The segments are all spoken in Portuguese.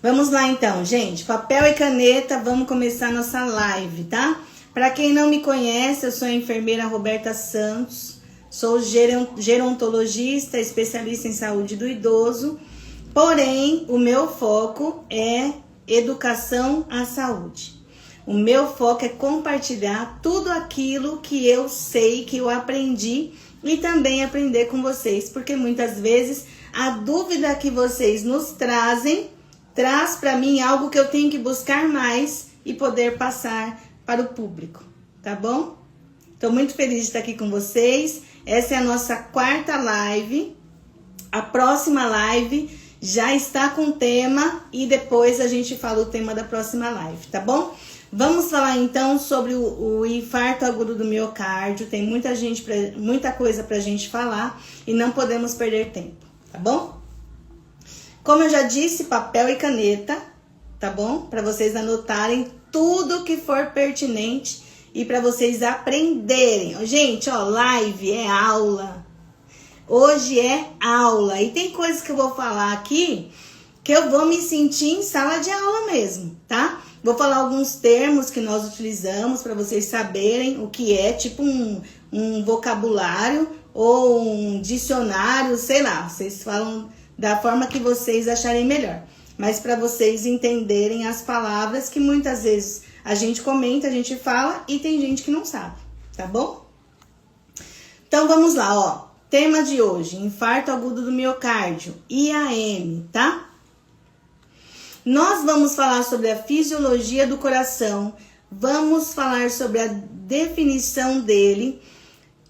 Vamos lá então, gente. Papel e caneta, vamos começar nossa live, tá? Para quem não me conhece, eu sou a enfermeira Roberta Santos, sou gerontologista, especialista em saúde do idoso, porém, o meu foco é educação à saúde. O meu foco é compartilhar tudo aquilo que eu sei, que eu aprendi e também aprender com vocês, porque muitas vezes a dúvida que vocês nos trazem traz para mim algo que eu tenho que buscar mais e poder passar para o público, tá bom? Estou muito feliz de estar aqui com vocês. Essa é a nossa quarta live. A próxima live já está com tema e depois a gente fala o tema da próxima live, tá bom? Vamos falar então sobre o infarto agudo do miocárdio. Tem muita coisa pra gente falar e não podemos perder tempo, tá bom? Como eu já disse, papel e caneta, tá bom? Para vocês anotarem tudo que for pertinente e para vocês aprenderem. Gente, ó, live é aula. Hoje é aula. E tem coisas que eu vou falar aqui que eu vou me sentir em sala de aula mesmo, tá? Vou falar alguns termos que nós utilizamos para vocês saberem o que é, tipo um vocabulário ou um dicionário, sei lá. Vocês falam da forma que vocês acharem melhor. Mas para vocês entenderem as palavras que muitas vezes a gente comenta, a gente fala e tem gente que não sabe, tá bom? Então vamos lá, ó. Tema de hoje, infarto agudo do miocárdio, IAM, tá? Nós vamos falar sobre a fisiologia do coração, vamos falar sobre a definição dele,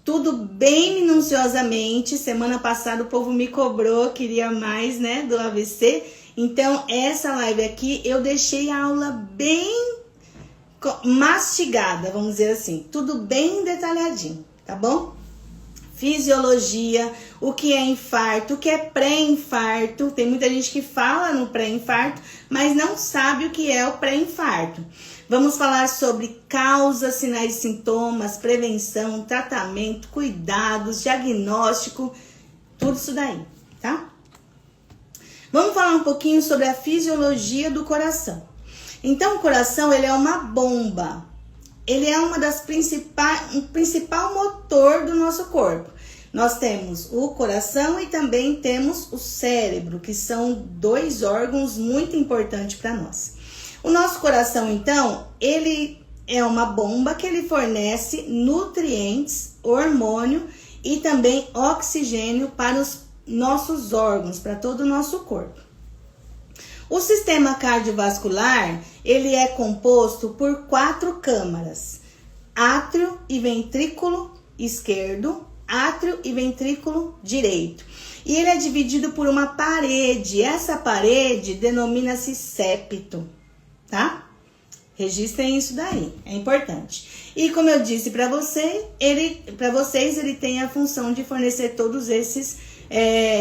tudo bem minuciosamente. Semana passada o povo me cobrou, queria mais, né, do AVC. Então, essa live aqui eu deixei a aula bem mastigada, vamos dizer assim. Tudo bem detalhadinho, tá bom? Fisiologia, o que é infarto, o que é pré-infarto. Tem muita gente que fala no pré-infarto, mas não sabe o que é o pré-infarto. Vamos falar sobre causas, sinais e sintomas, prevenção, tratamento, cuidados, diagnóstico, tudo isso daí, tá? Vamos falar um pouquinho sobre a fisiologia do coração. Então, o coração, ele é uma bomba. Ele é uma das o principal motor do nosso corpo. Nós temos o coração e também temos o cérebro, que são dois órgãos muito importantes para nós. O nosso coração, então, ele é uma bomba que ele fornece nutrientes, hormônio e também oxigênio para os nossos órgãos, para todo o nosso corpo. O sistema cardiovascular, ele é composto por 4 câmaras: átrio e ventrículo esquerdo, átrio e ventrículo direito. E ele é dividido por uma parede. Essa parede denomina-se septo, tá? Registrem isso daí, é importante. E como eu disse para vocês, ele tem a função de fornecer todos esses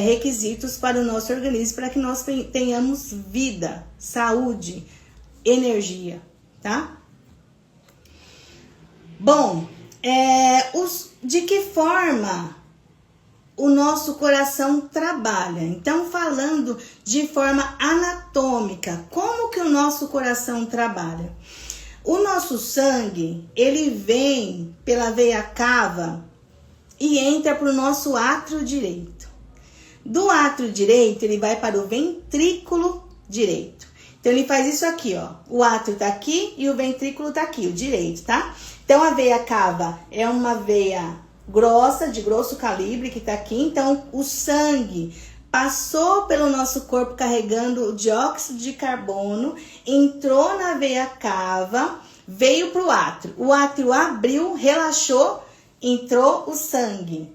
requisitos para o nosso organismo, para que nós tenhamos vida, saúde, energia, tá? Bom, de que forma o nosso coração trabalha? Então, falando de forma anatômica, como que o nosso coração trabalha? O nosso sangue, ele vem pela veia cava e entra para o nosso átrio direito. Do átrio direito, ele vai para o ventrículo direito. Então, ele faz isso aqui, ó. O átrio tá aqui e o ventrículo tá aqui, o direito, tá? Então, a veia cava é uma veia grossa, de grosso calibre, que tá aqui. Então, o sangue passou pelo nosso corpo carregando o dióxido de carbono, entrou na veia cava, veio pro átrio. O átrio abriu, relaxou, entrou o sangue.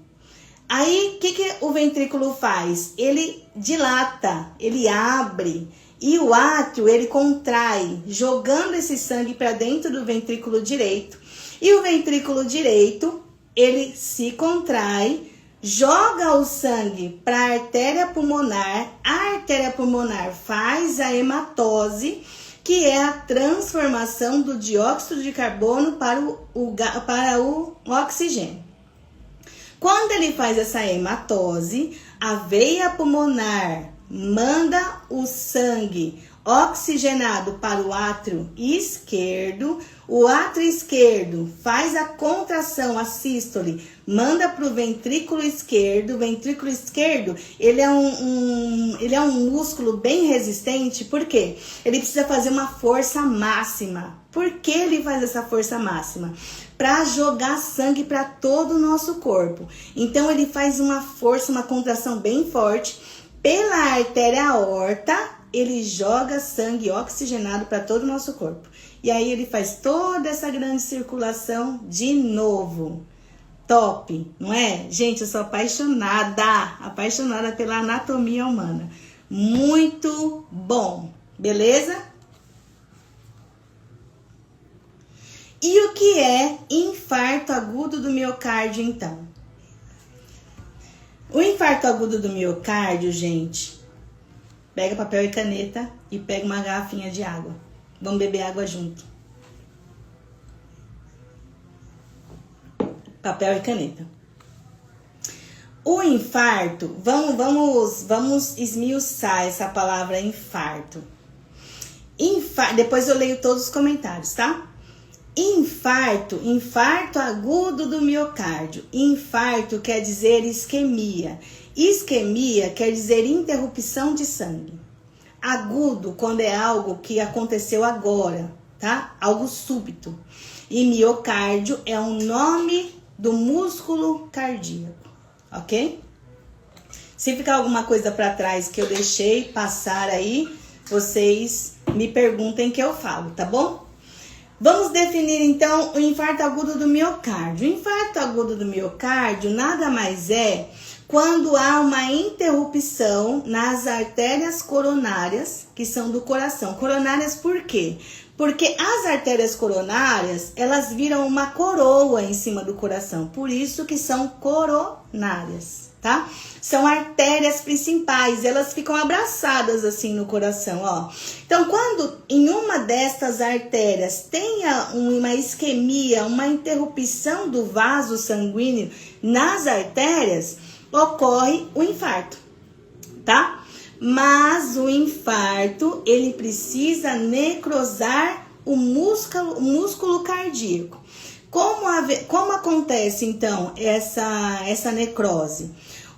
Aí, o que o ventrículo faz? Ele dilata, ele abre, e o átrio, ele contrai, jogando esse sangue para dentro do ventrículo direito. E o ventrículo direito, ele se contrai, joga o sangue para a artéria pulmonar faz a hematose, que é a transformação do dióxido de carbono para o oxigênio. Quando ele faz essa hematose, a veia pulmonar manda o sangue oxigenado para o átrio esquerdo. O átrio esquerdo faz a contração, a sístole, manda para o ventrículo esquerdo. O ventrículo esquerdo, ele é um músculo bem resistente, por quê? Ele precisa fazer uma força máxima. Por que ele faz essa força máxima? Para jogar sangue para todo o nosso corpo. Então, ele faz uma força, uma contração bem forte. Pela artéria aorta, ele joga sangue oxigenado para todo o nosso corpo. E aí ele faz toda essa grande circulação de novo. Top, não é? Gente, eu sou apaixonada pela anatomia humana. Muito bom, beleza? E o que é infarto agudo do miocárdio, então? O infarto agudo do miocárdio, gente, pega papel e caneta e pega uma garrafinha de água. Vamos beber água junto. Papel e caneta. O infarto, vamos esmiuçar essa palavra infarto. Depois eu leio todos os comentários, tá? Infarto agudo do miocárdio. Infarto quer dizer isquemia. Isquemia quer dizer interrupção de sangue. Agudo, quando é algo que aconteceu agora, tá? Algo súbito. E miocárdio é o nome do músculo cardíaco, ok? Se ficar alguma coisa para trás que eu deixei passar aí, vocês me perguntem que eu falo, tá bom? Vamos definir então o infarto agudo do miocárdio. O infarto agudo do miocárdio nada mais é quando há uma interrupção nas artérias coronárias, que são do coração. Coronárias por quê? Porque as artérias coronárias, elas viram uma coroa em cima do coração. Por isso que são coronárias, tá? São artérias principais, elas ficam abraçadas assim no coração, ó. Então, quando em uma destas artérias tenha uma isquemia, uma interrupção do vaso sanguíneo nas artérias, ocorre o infarto, tá? Mas o infarto, ele precisa necrosar o músculo cardíaco. Como acontece, então, essa necrose?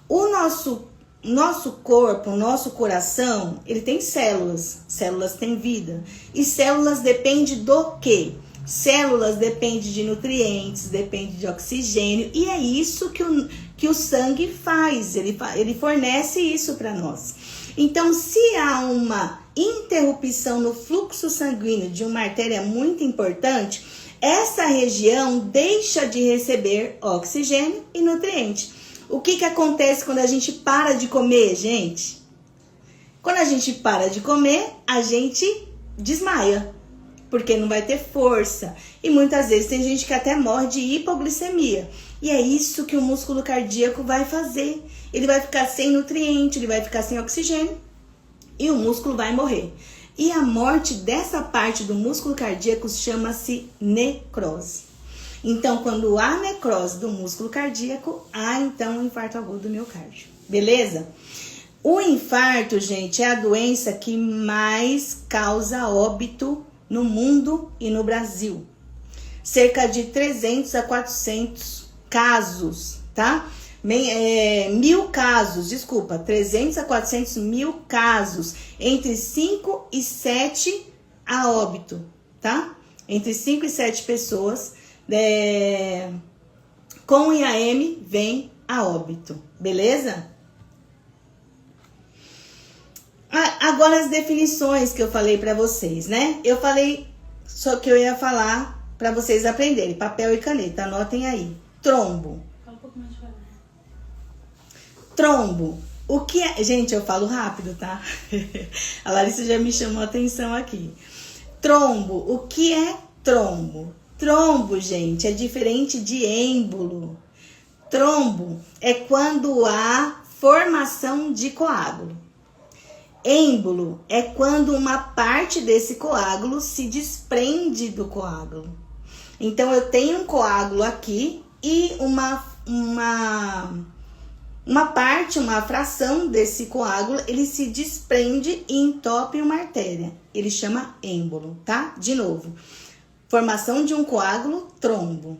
O nosso corpo, o nosso coração, ele tem células. Células têm vida. E células dependem do quê? Células dependem de nutrientes, dependem de oxigênio. E é isso que o sangue faz. Ele fornece isso para nós. Então, se há uma interrupção no fluxo sanguíneo de uma artéria muito importante, essa região deixa de receber oxigênio e nutriente. O que acontece quando a gente para de comer, gente? Quando a gente para de comer, a gente desmaia, porque não vai ter força. E muitas vezes tem gente que até morre de hipoglicemia. E é isso que o músculo cardíaco vai fazer. Ele vai ficar sem nutriente, ele vai ficar sem oxigênio e o músculo vai morrer. E a morte dessa parte do músculo cardíaco chama-se necrose. Então, quando há necrose do músculo cardíaco, há então um infarto agudo do miocárdio. Beleza? O infarto, gente, é a doença que mais causa óbito no mundo e no Brasil. Cerca de 300 a 400 casos, tá? 300 a 400 mil casos, entre 5 e 7 a óbito, tá? Entre 5 e 7 pessoas com IAM vem a óbito, beleza? Agora as definições que eu falei para vocês, né? Eu falei só que eu ia falar para vocês aprenderem, papel e caneta, anotem aí. Trombo. Fala um pouco mais devagar. Trombo. O que é? Gente, eu falo rápido, tá? A Larissa já me chamou a atenção aqui. Trombo. O que é trombo? Trombo, gente, é diferente de êmbolo. Trombo é quando há formação de coágulo. Êmbolo é quando uma parte desse coágulo se desprende do coágulo. Então, eu tenho um coágulo aqui e uma fração desse coágulo, ele se desprende e entope uma artéria. Ele chama êmbolo, tá? De novo, formação de um coágulo, trombo.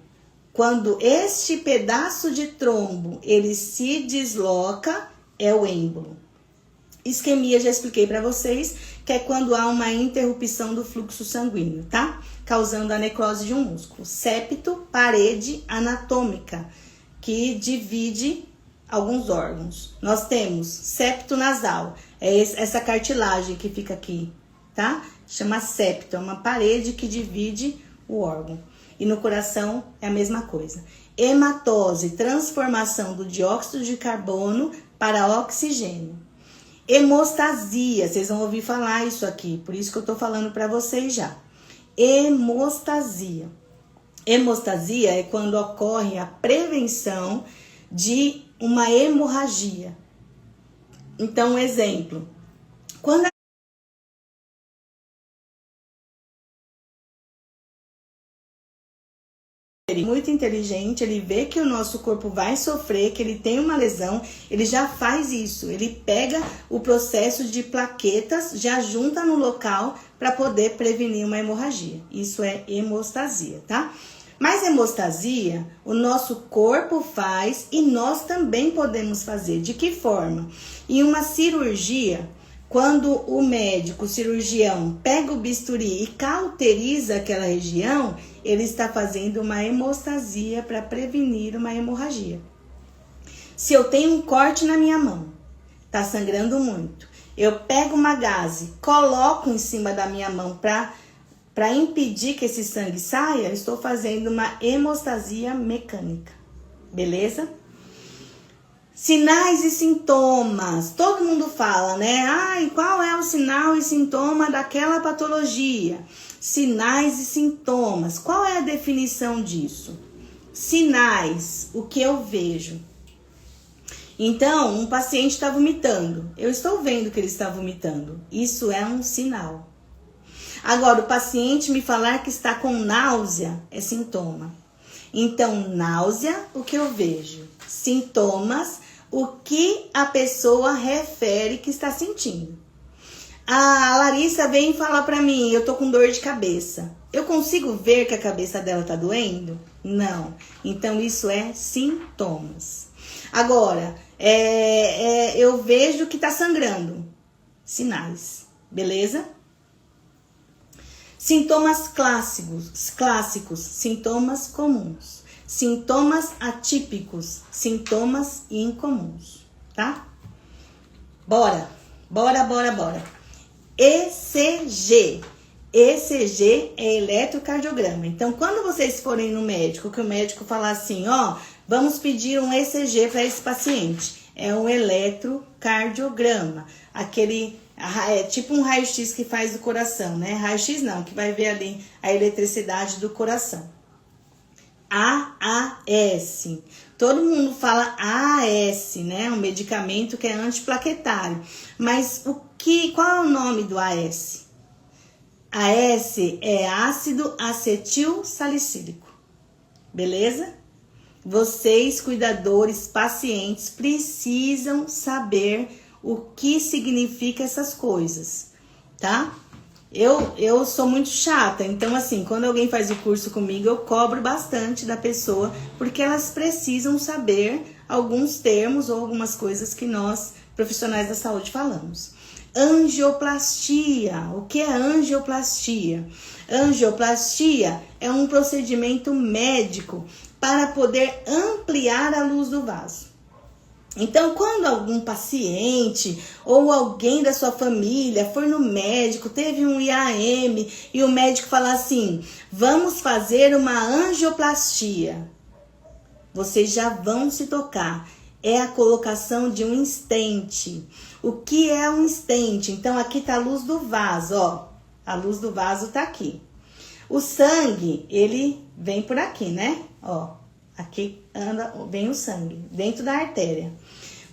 Quando este pedaço de trombo, ele se desloca, é o êmbolo. Isquemia, já expliquei para vocês, que é quando há uma interrupção do fluxo sanguíneo, tá? Causando a necrose de um músculo. Septo, parede anatômica, que divide alguns órgãos. Nós temos septo nasal, é essa cartilagem que fica aqui, tá? Chama septo, é uma parede que divide o órgão. E no coração é a mesma coisa. Hematose, transformação do dióxido de carbono para oxigênio. Hemostasia, vocês vão ouvir falar isso aqui, por isso que eu tô falando para vocês já. Hemostasia. Hemostasia é quando ocorre a prevenção de uma hemorragia. Então, um exemplo. Quando ele é muito inteligente, ele vê que o nosso corpo vai sofrer, que ele tem uma lesão, ele já faz isso. Ele pega o processo de plaquetas, já junta no local para poder prevenir uma hemorragia. Isso é hemostasia, tá? Mas hemostasia, o nosso corpo faz e nós também podemos fazer. De que forma? Em uma cirurgia, quando o médico, o cirurgião, pega o bisturi e cauteriza aquela região, ele está fazendo uma hemostasia para prevenir uma hemorragia. Se eu tenho um corte na minha mão, tá sangrando muito, eu pego uma gaze, coloco em cima da minha mão para impedir que esse sangue saia, eu estou fazendo uma hemostasia mecânica. Beleza? Sinais e sintomas. Todo mundo fala, né? Ai, qual é o sinal e sintoma daquela patologia? Sinais e sintomas. Qual é a definição disso? Sinais, o que eu vejo. Então, um paciente está vomitando. Eu estou vendo que ele está vomitando. Isso é um sinal. Agora, o paciente me falar que está com náusea é sintoma. Então, náusea, o que eu vejo? Sintomas, o que a pessoa refere que está sentindo. A Larissa vem falar para mim, eu tô com dor de cabeça. Eu consigo ver que a cabeça dela tá doendo? Não. Então, isso é sintomas. Agora, eu vejo que tá sangrando. Sinais. Beleza? Sintomas clássicos, sintomas comuns. Sintomas atípicos, sintomas incomuns, tá? Bora. ECG. ECG é eletrocardiograma. Então, quando vocês forem no médico, que o médico falar assim, ó, vamos pedir um ECG para esse paciente. É um eletrocardiograma. É tipo um raio-x que faz do coração, né? Raio-x não, que vai ver ali a eletricidade do coração. AAS. Todo mundo fala AAS, né? Um medicamento que é antiplaquetário. Mas qual é o nome do AS? AS é ácido acetil salicílico. Beleza? Vocês, cuidadores, pacientes, precisam saber o que significa essas coisas, tá? Eu sou muito chata, então assim, quando alguém faz o curso comigo, eu cobro bastante da pessoa, porque elas precisam saber alguns termos ou algumas coisas que nós, profissionais da saúde, falamos. Angioplastia. O que é angioplastia? Angioplastia é um procedimento médico para poder ampliar a luz do vaso. Então, quando algum paciente ou alguém da sua família for no médico, teve um IAM e o médico falar assim, vamos fazer uma angioplastia, vocês já vão se tocar. É a colocação de um stent. O que é um stent? Então, aqui tá a luz do vaso, ó. A luz do vaso tá aqui. O sangue, ele vem por aqui, né? Ó, aqui vem o sangue, dentro da artéria.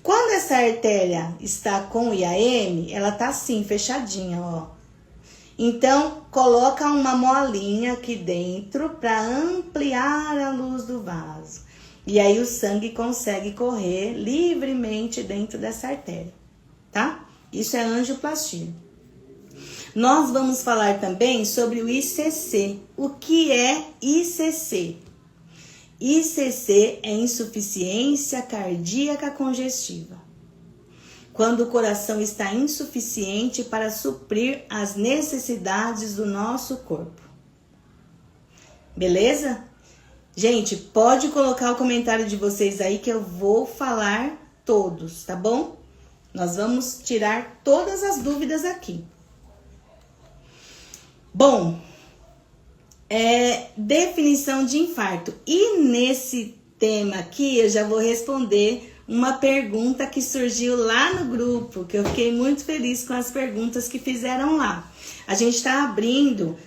Quando essa artéria está com o IAM, ela tá assim, fechadinha, ó. Então, coloca uma molinha aqui dentro para ampliar a luz do vaso. E aí o sangue consegue correr livremente dentro dessa artéria, tá? Isso é angioplastia. Nós vamos falar também sobre o ICC. O que é ICC? ICC é insuficiência cardíaca congestiva. Quando o coração está insuficiente para suprir as necessidades do nosso corpo. Beleza? Gente, pode colocar o comentário de vocês aí que eu vou falar todos, tá bom? Nós vamos tirar todas as dúvidas aqui. Bom, definição de infarto. E nesse tema aqui eu já vou responder uma pergunta que surgiu lá no grupo, que eu fiquei muito feliz com as perguntas que fizeram lá. A gente está abrindo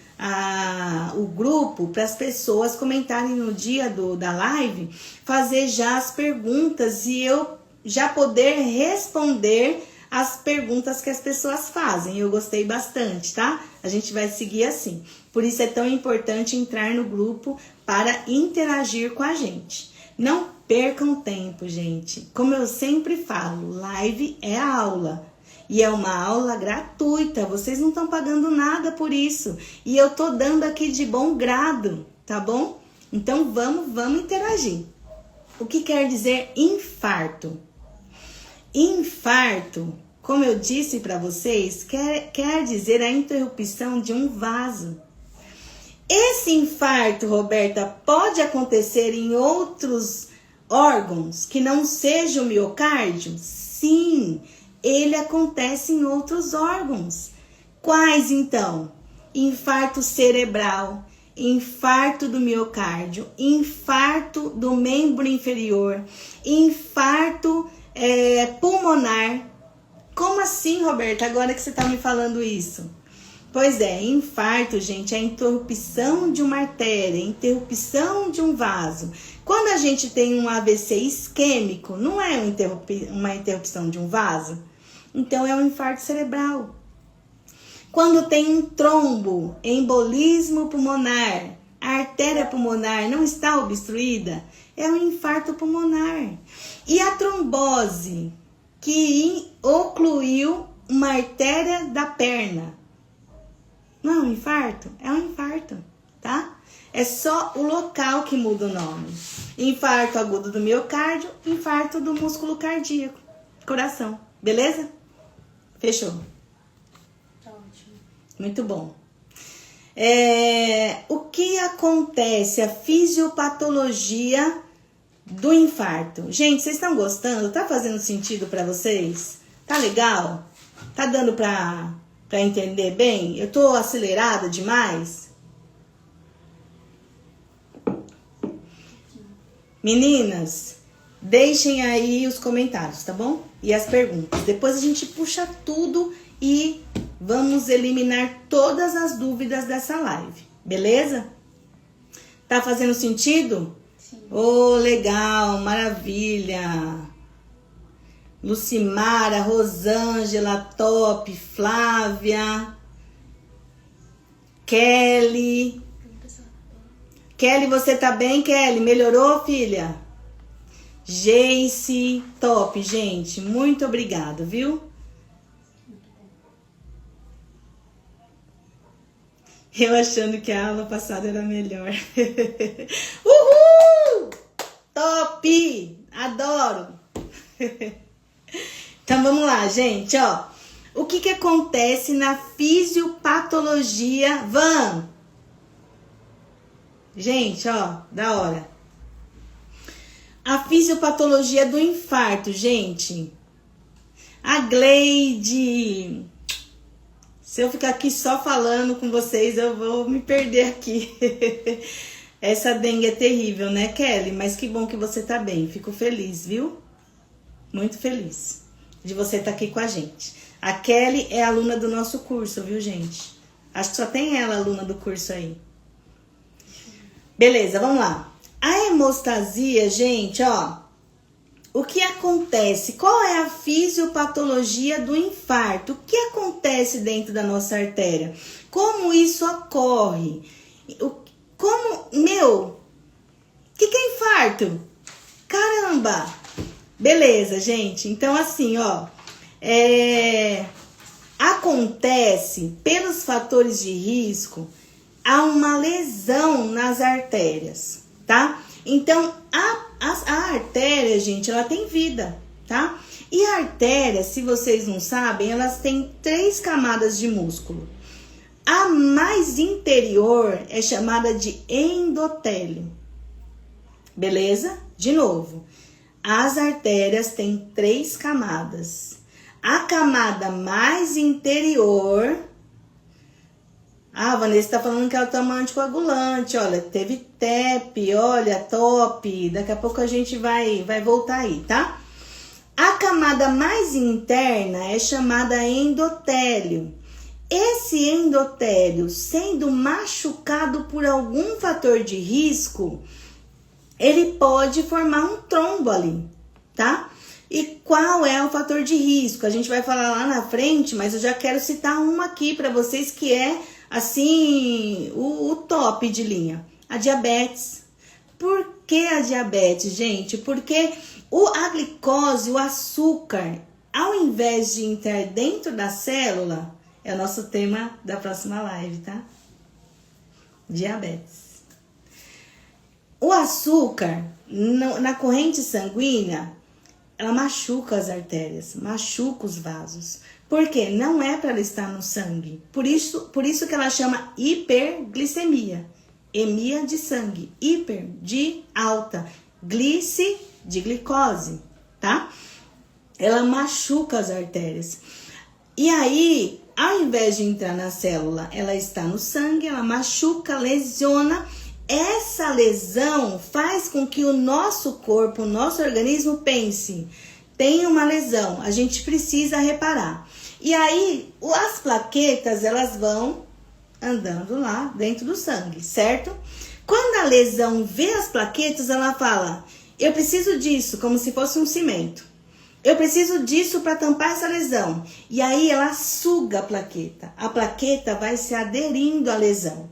o grupo para as pessoas comentarem no dia da live, fazer já as perguntas e eu já poder responder as perguntas que as pessoas fazem. Eu gostei bastante, tá? A gente vai seguir assim. Por isso é tão importante entrar no grupo para interagir com a gente. Não percam tempo, gente. Como eu sempre falo, live é aula. E é uma aula gratuita. Vocês não estão pagando nada por isso. E eu tô dando aqui de bom grado, tá bom? Então vamos interagir. O que quer dizer infarto? Infarto, como eu disse para vocês, quer dizer a interrupção de um vaso. Esse infarto, Roberta, pode acontecer em outros órgãos que não seja o miocárdio? Sim, ele acontece em outros órgãos. Quais então? Infarto cerebral, infarto do miocárdio, infarto do membro inferior, infarto pulmonar. Como assim, Roberta, agora que você está me falando isso? Pois é, infarto, gente, é a interrupção de uma artéria, interrupção de um vaso. Quando a gente tem um AVC isquêmico, não é uma interrupção de um vaso? Então é um infarto cerebral. Quando tem um trombo, embolismo pulmonar, a artéria pulmonar não está obstruída, é um infarto pulmonar. E a trombose que ocluiu uma artéria da perna, não é um infarto? É um infarto, tá? É só o local que muda o nome. Infarto agudo do miocárdio, infarto do músculo cardíaco, coração. Beleza? Fechou. Tá ótimo. Muito bom. O que acontece? A fisiopatologia do infarto. Gente, vocês estão gostando? Tá fazendo sentido para vocês? Tá legal? Tá dando para entender bem? Eu tô acelerada demais? Meninas, deixem aí os comentários, tá bom? E as perguntas. Depois a gente puxa tudo e vamos eliminar todas as dúvidas dessa live. Beleza? Tá fazendo sentido? Sim. Oh, legal, maravilha. Lucimara, Rosângela, top, Flávia, Kelly. Kelly, você tá bem, Kelly? Melhorou, filha? Jace, top, gente. Muito obrigada, viu? Eu achando que a aula passada era melhor. Uhul! Top! Adoro! Então vamos lá, gente, ó. O que acontece na fisiopatologia? Gente, ó, da hora. A fisiopatologia do infarto, gente. A Gleide. Se eu ficar aqui só falando com vocês, eu vou me perder aqui. Essa dengue é terrível, né, Kelly? Mas que bom que você tá bem. Fico feliz, viu? Muito feliz de você estar aqui com a gente. A Kelly é aluna do nosso curso, viu, gente? Acho que só tem ela aluna do curso aí. Beleza, vamos lá. A hemostasia, gente, ó. O que acontece? Qual é a fisiopatologia do infarto? O que acontece dentro da nossa artéria? Como isso ocorre? O que é infarto? Caramba! Beleza, gente. Então, assim, ó. Acontece, pelos fatores de risco, há uma lesão nas artérias, tá? Então, a artéria, gente, ela tem vida, tá? E a artéria, se vocês não sabem, elas têm 3 camadas de músculo. A mais interior é chamada de endotélio. Beleza? De novo. As artérias têm 3 camadas. A camada mais interior... Ah, a Vanessa tá falando que ela toma anticoagulante. Olha, teve TEP, olha, top. Daqui a pouco a gente vai voltar aí, tá? A camada mais interna é chamada endotélio. Esse endotélio, sendo machucado por algum fator de risco, ele pode formar um trombo ali, tá? E qual é o fator de risco? A gente vai falar lá na frente, mas eu já quero citar uma aqui para vocês que é, assim, o top de linha. A diabetes. Por que a diabetes, gente? Porque a glicose, o açúcar, ao invés de entrar dentro da célula, é o nosso tema da próxima live, tá? Diabetes. O açúcar, na corrente sanguínea, ela machuca as artérias, machuca os vasos. Por quê? Não é para ela estar no sangue. Por isso que ela chama hiperglicemia. Emia de sangue, hiper de alta, glice de glicose, tá? Ela machuca as artérias. E aí, ao invés de entrar na célula, ela está no sangue, ela machuca, lesiona. Essa lesão faz com que o nosso corpo, o nosso organismo pense, tem uma lesão, a gente precisa reparar. E aí, as plaquetas, elas vão andando lá dentro do sangue, certo? Quando a lesão vê as plaquetas, ela fala, eu preciso disso, como se fosse um cimento. Eu preciso disso para tampar essa lesão. E aí ela suga a plaqueta vai se aderindo à lesão.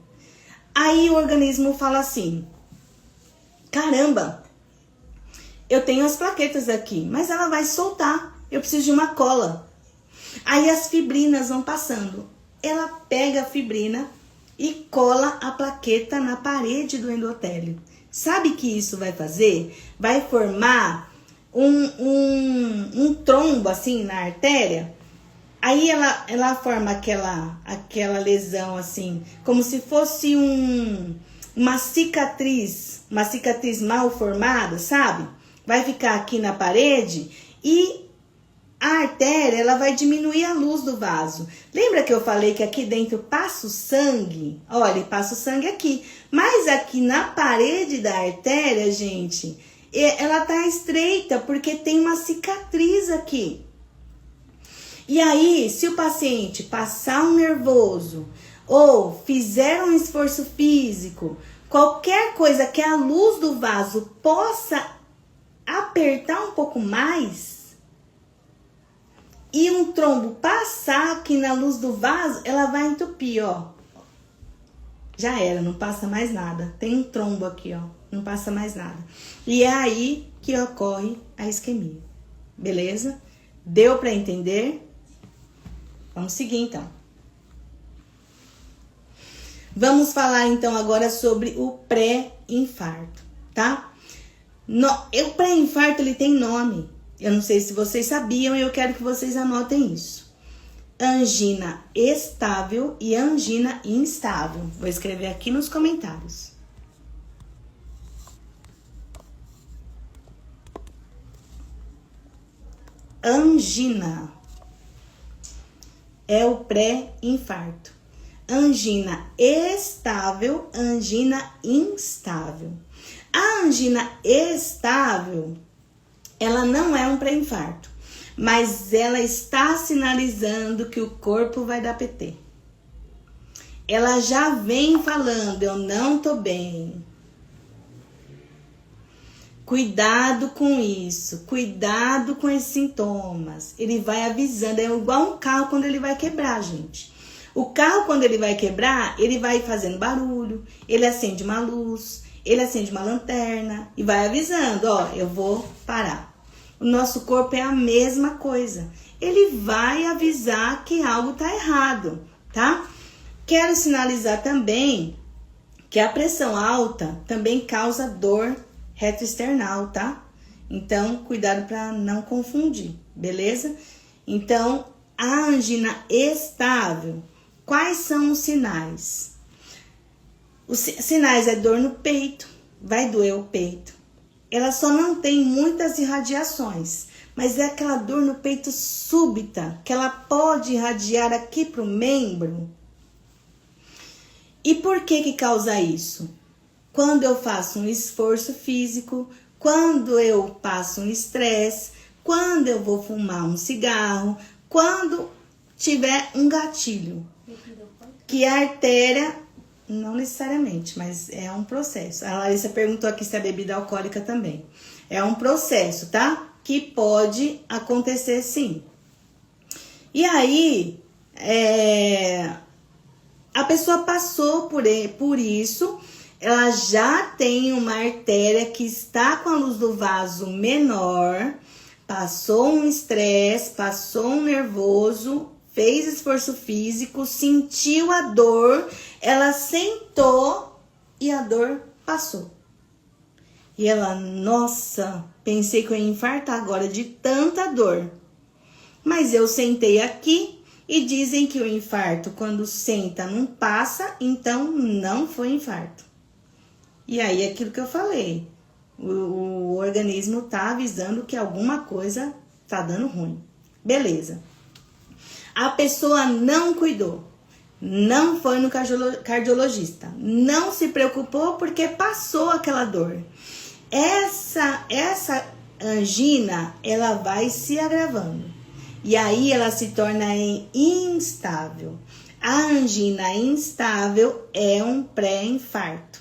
Aí o organismo fala assim, caramba, eu tenho as plaquetas aqui, mas ela vai soltar, eu preciso de uma cola. Aí as fibrinas vão passando, ela pega a fibrina e cola a plaqueta na parede do endotélio. Sabe o que isso vai fazer? Vai formar um trombo assim na artéria. Aí ela forma aquela lesão assim, como se fosse uma cicatriz mal formada, sabe? Vai ficar aqui na parede e a artéria, ela vai diminuir a luz do vaso. Lembra que eu falei que aqui dentro passa o sangue? Olha, passa o sangue aqui. Mas aqui na parede da artéria, gente, ela tá estreita porque tem uma cicatriz aqui. E aí, se o paciente passar um nervoso ou fizer um esforço físico, qualquer coisa que a luz do vaso possa apertar um pouco mais e um trombo passar aqui na luz do vaso, ela vai entupir, ó. Já era, não passa mais nada. Tem um trombo aqui, ó, não passa mais nada. E é aí que ocorre a isquemia. Beleza? Deu para entender? Vamos seguir, então. Vamos falar, então, agora sobre o pré-infarto, tá? O pré-infarto, ele tem nome. Eu não sei se vocês sabiam e eu quero que vocês anotem isso. Angina estável e angina instável. Vou escrever aqui nos comentários. Angina é o pré-infarto. Angina estável, angina instável. A angina estável, ela não é um pré-infarto, mas ela está sinalizando que o corpo vai dar PT. Ela já vem falando, eu não tô bem. Cuidado com isso, cuidado com esses sintomas. Ele vai avisando, é igual um carro quando ele vai quebrar, gente. O carro, quando ele vai quebrar, ele vai fazendo barulho, ele acende uma luz, Ele acende uma lanterna e vai avisando, ó, eu vou parar. O nosso corpo é a mesma coisa. Ele vai avisar que algo tá errado, tá? Quero sinalizar também que a pressão alta também causa dor retroesternal, tá? Então, cuidado para não confundir, beleza? Então, a angina estável, quais são os sinais? Os sinais é dor no peito, vai doer o peito. Ela só não tem muitas irradiações, mas é aquela dor no peito súbita, que ela pode irradiar aqui para o membro. E por que causa isso? Quando eu faço um esforço físico, quando eu passo um estresse, quando eu vou fumar um cigarro, quando tiver um gatilho. Que a artéria, não necessariamente, mas é um processo. A Larissa perguntou aqui se é bebida alcoólica também. É um processo, tá? Que pode acontecer sim. E aí, a pessoa passou por isso, ela já tem uma artéria que está com a luz do vaso menor, passou um estresse, passou um nervoso, fez esforço físico, sentiu a dor, ela sentou e a dor passou. E ela, nossa, pensei que eu ia infartar agora de tanta dor. Mas eu sentei aqui e dizem que o infarto, quando senta, não passa, então não foi infarto. E aí, aquilo que eu falei, o organismo tá avisando que alguma coisa tá dando ruim. Beleza. A pessoa não cuidou, não foi no cardiologista, não se preocupou porque passou aquela dor. Essa angina, ela vai se agravando e aí ela se torna instável. A angina instável é um pré-infarto.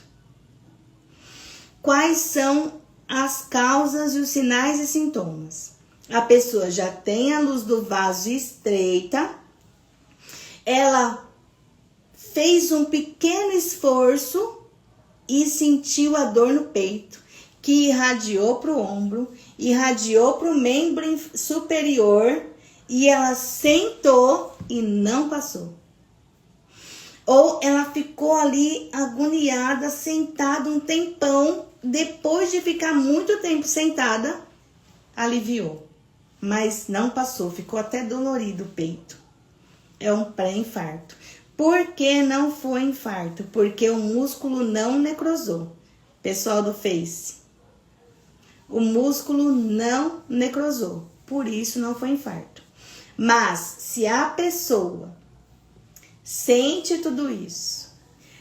Quais são as causas e os sinais e sintomas? A pessoa já tem a luz do vaso estreita, ela fez um pequeno esforço e sentiu a dor no peito, que irradiou para o ombro, irradiou para o membro superior e ela sentou e não passou. Ou ela ficou ali agoniada, sentada um tempão, depois de ficar muito tempo sentada, aliviou. Mas não passou, ficou até dolorido o peito. É um pré-infarto. Por que não foi infarto? Porque o músculo não necrosou. Pessoal do Face, o músculo não necrosou, por isso não foi infarto. Mas se a pessoa sente tudo isso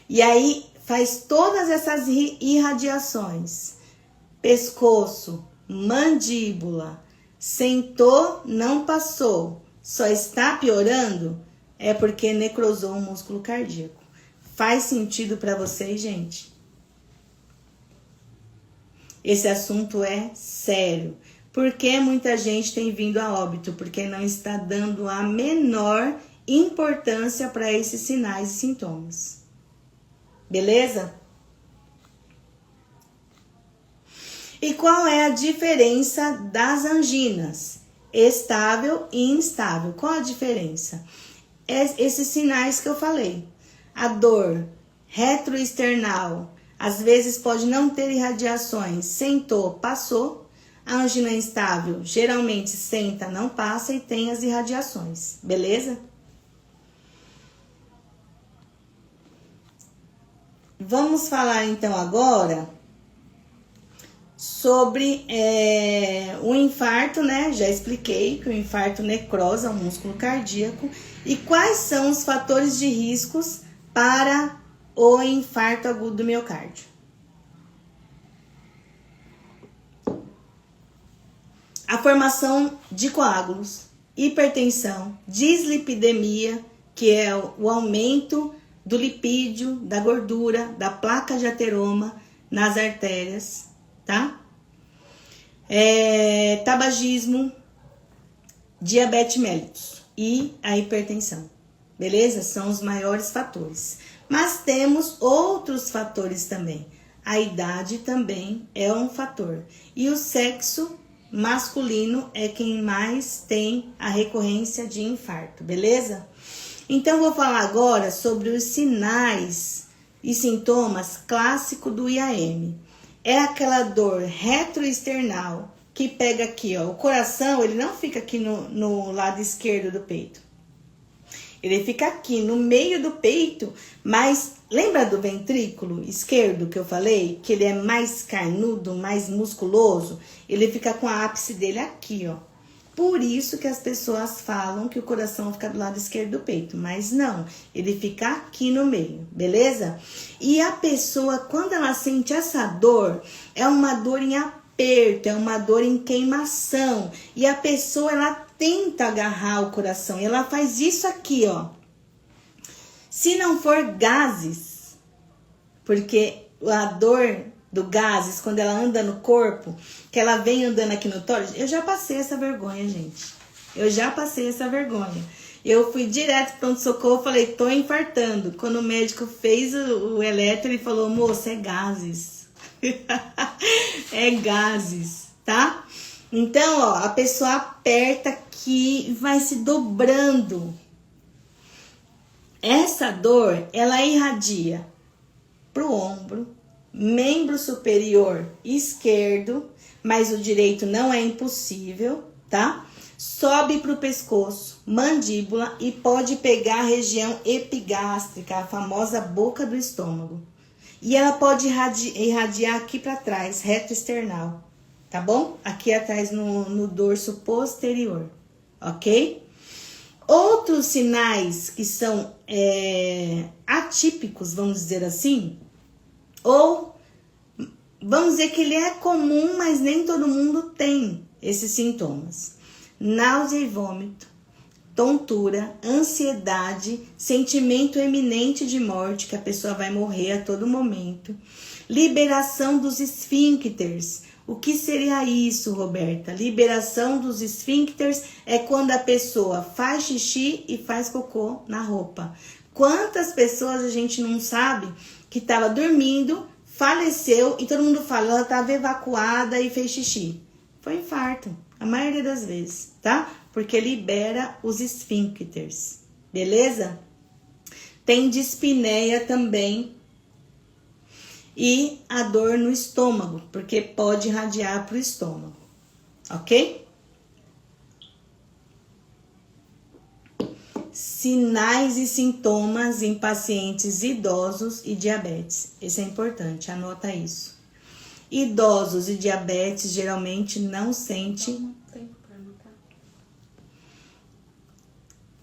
e aí faz todas essas irradiações, pescoço, mandíbula, sentou, não passou, só está piorando, é porque necrosou o músculo cardíaco. Faz sentido para vocês, gente? Esse assunto é sério. Por que muita gente tem vindo a óbito? Porque não está dando a menor importância para esses sinais e sintomas. Beleza? E qual é a diferença das anginas? Estável e instável. Qual a diferença? Esses sinais que eu falei. A dor retroesternal, às vezes pode não ter irradiações. Sentou, passou. A angina instável, geralmente senta, não passa e tem as irradiações. Beleza? Vamos falar então agora sobre o infarto, né? Já expliquei que o infarto necrosa o músculo cardíaco. E quais são os fatores de riscos para o infarto agudo do miocárdio? A formação de coágulos, hipertensão, dislipidemia, que é o aumento do lipídio, da gordura, da placa de ateroma nas artérias, tá? Tabagismo, diabetes mellitus e a hipertensão, beleza? São os maiores fatores. Mas temos outros fatores também. a idade também é um fator. E o sexo masculino é quem mais tem a recorrência de infarto, beleza? Então, vou falar agora sobre os sinais e sintomas clássicos do IAM. É aquela dor retroesternal que pega aqui, ó. O coração, ele não fica aqui no lado esquerdo do peito. Ele fica aqui no meio do peito, mas lembra do ventrículo esquerdo que eu falei? Que ele é mais carnudo, mais musculoso? Ele fica com a ápice dele aqui, ó. Por isso que as pessoas falam que o coração fica do lado esquerdo do peito, mas não, ele fica aqui no meio, beleza? E a pessoa, quando ela sente essa dor, é uma dor em aperto, é uma dor em queimação, e a pessoa, ela tenta agarrar o coração, e ela faz isso aqui, ó. Se não for gases, porque a dor do gases, quando ela anda no corpo, que ela vem andando aqui no tórax, eu já passei essa vergonha, gente. Eu já passei essa vergonha. Eu fui direto para pronto-socorro, falei, tô infartando. Quando o médico fez o eletro, ele falou, moça, é gases. É gases, tá? Então, ó, a pessoa aperta aqui e vai se dobrando. Essa dor, ela irradia pro ombro, membro superior esquerdo, mas o direito não é impossível, tá? Sobe pro pescoço, mandíbula e pode pegar a região epigástrica, a famosa boca do estômago. E ela pode irradiar aqui para trás, retroesternal, tá bom? Aqui atrás no dorso posterior, ok? Outros sinais que são atípicos, vamos dizer assim, ou vamos dizer que ele é comum, mas nem todo mundo tem esses sintomas. Náusea e vômito, tontura, ansiedade, sentimento eminente de morte, que a pessoa vai morrer a todo momento. Liberação dos esfíncteres. O que seria isso, Roberta? Liberação dos esfíncteres é quando a pessoa faz xixi e faz cocô na roupa. Quantas pessoas a gente não sabe que estava dormindo, faleceu e todo mundo fala, ela estava evacuada e fez xixi. Foi infarto, a maioria das vezes, tá? Porque libera os esfíncteres, beleza? Tem dispneia também e a dor no estômago, porque pode irradiar para o estômago, ok? Sinais e sintomas em pacientes idosos e diabetes. Isso é importante, anota isso. Idosos e diabetes geralmente não sentem.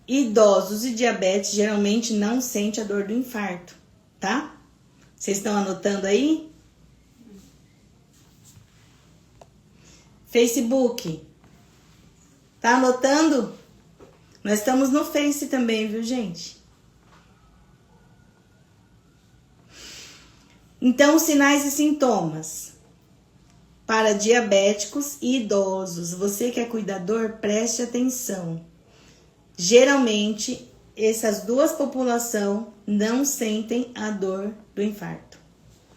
Idosos e diabetes geralmente não sentem a dor do infarto, tá? Vocês estão anotando aí? Facebook. Tá anotando? Nós estamos no Face também, viu, gente? Então, sinais e sintomas para diabéticos e idosos. Você que é cuidador, preste atenção. Geralmente, essas duas populações não sentem a dor do infarto,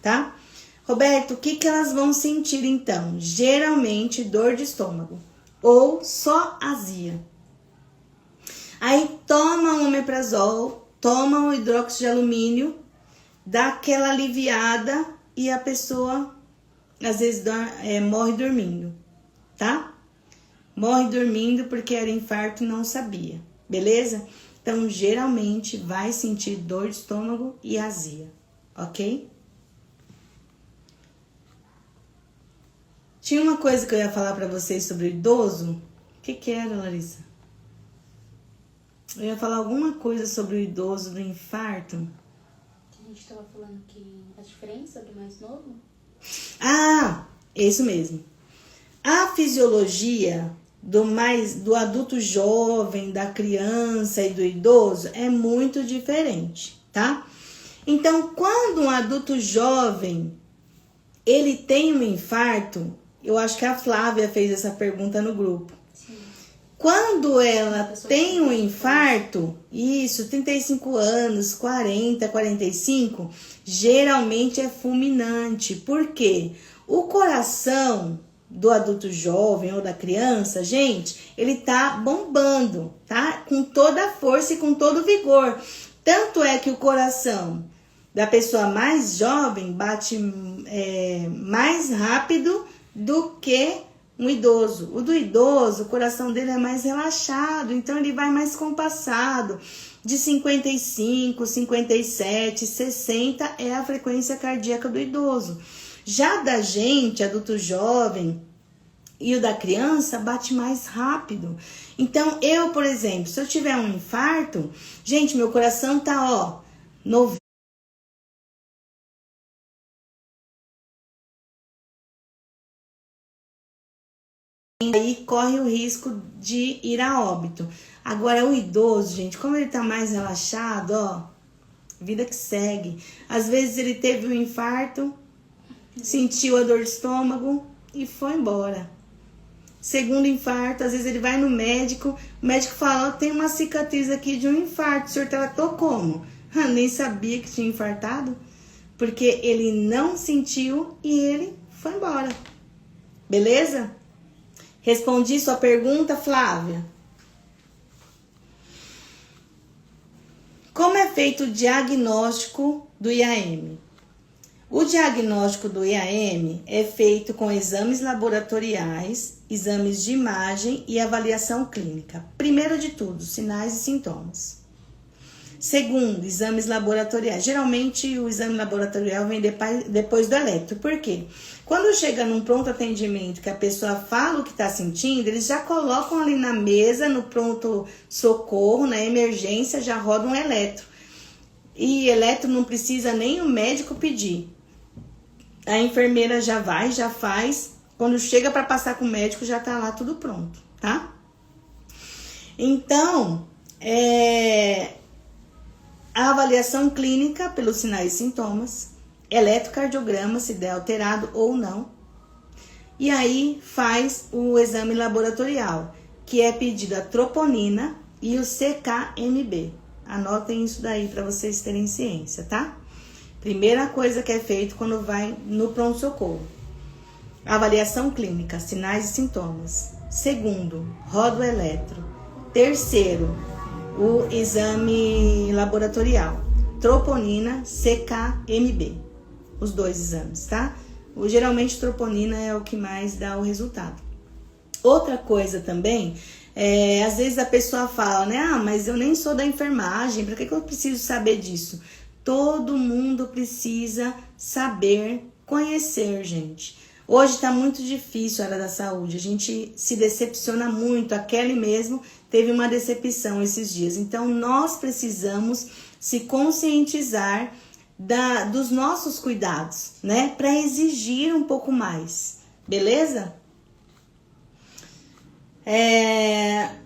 tá? Roberto, o que elas vão sentir então? Geralmente, dor de estômago ou só azia. Aí toma um omeprazol, toma um hidróxido de alumínio, dá aquela aliviada e a pessoa às vezes morre dormindo, tá? Morre dormindo porque era infarto e não sabia, beleza? Então, geralmente vai sentir dor de estômago e azia, ok? Tinha uma coisa que eu ia falar pra vocês sobre o idoso. O que era, Larissa? Eu ia falar alguma coisa sobre o idoso do infarto. A gente estava falando que a diferença do mais novo? Ah, isso mesmo. A fisiologia do adulto jovem, da criança e do idoso é muito diferente, tá? Então, quando um adulto jovem, ele tem um infarto, eu acho que a Flávia fez essa pergunta no grupo. Sim. Quando ela pessoa tem um que tem infarto, isso, 35 anos, 40, 45, geralmente é fulminante. Por quê? O coração do adulto jovem ou da criança, gente, ele tá bombando, tá? Com toda a força e com todo o vigor. Tanto é que o coração da pessoa mais jovem bate mais rápido do que um idoso. O do idoso, o coração dele é mais relaxado, então ele vai mais compassado. De 55, 57, 60 é a frequência cardíaca do idoso. Já da gente, adulto jovem, e o da criança bate mais rápido. Então, eu, por exemplo, se eu tiver um infarto, gente, meu coração tá, ó, 90. Aí corre o risco de ir a óbito. Agora, o idoso, gente, como ele tá mais relaxado, ó, vida que segue. Às vezes ele teve um infarto, sentiu a dor de estômago e foi embora. Segundo infarto, às vezes ele vai no médico, o médico fala, tem uma cicatriz aqui de um infarto, o senhor tratou como? Nem sabia que tinha infartado, porque ele não sentiu e ele foi embora. Beleza? Respondi sua pergunta, Flávia? Como é feito o diagnóstico do IAM? O diagnóstico do IAM é feito com exames laboratoriais, exames de imagem e avaliação clínica. Primeiro de tudo, sinais e sintomas. Segundo, exames laboratoriais. Geralmente o exame laboratorial vem depois do eletro. Por quê? Quando chega num pronto atendimento que a pessoa fala o que está sentindo, eles já colocam ali na mesa, no pronto socorro, na emergência, já roda um eletro. E eletro não precisa nem o médico pedir. A enfermeira já vai, já faz. Quando chega para passar com o médico, já tá lá tudo pronto, tá? Então, a avaliação clínica pelos sinais e sintomas, eletrocardiograma, se der alterado ou não. E aí faz o exame laboratorial, que é pedido a troponina e o CK-MB. Anotem isso daí para vocês terem ciência, tá? Primeira coisa que é feito quando vai no pronto-socorro. Avaliação clínica, sinais e sintomas. Segundo, roda o eletro. Terceiro, o exame laboratorial. Troponina, CK-MB. Os dois exames, tá? Geralmente, troponina é o que mais dá o resultado. Outra coisa também, às vezes a pessoa fala, né? Ah, mas eu nem sou da enfermagem, para que eu preciso saber disso? Todo mundo precisa saber, conhecer, gente. Hoje tá muito difícil a área da saúde, a gente se decepciona muito. A Kelly mesmo teve uma decepção esses dias. Então, nós precisamos se conscientizar dos nossos cuidados, né? Para exigir um pouco mais, beleza?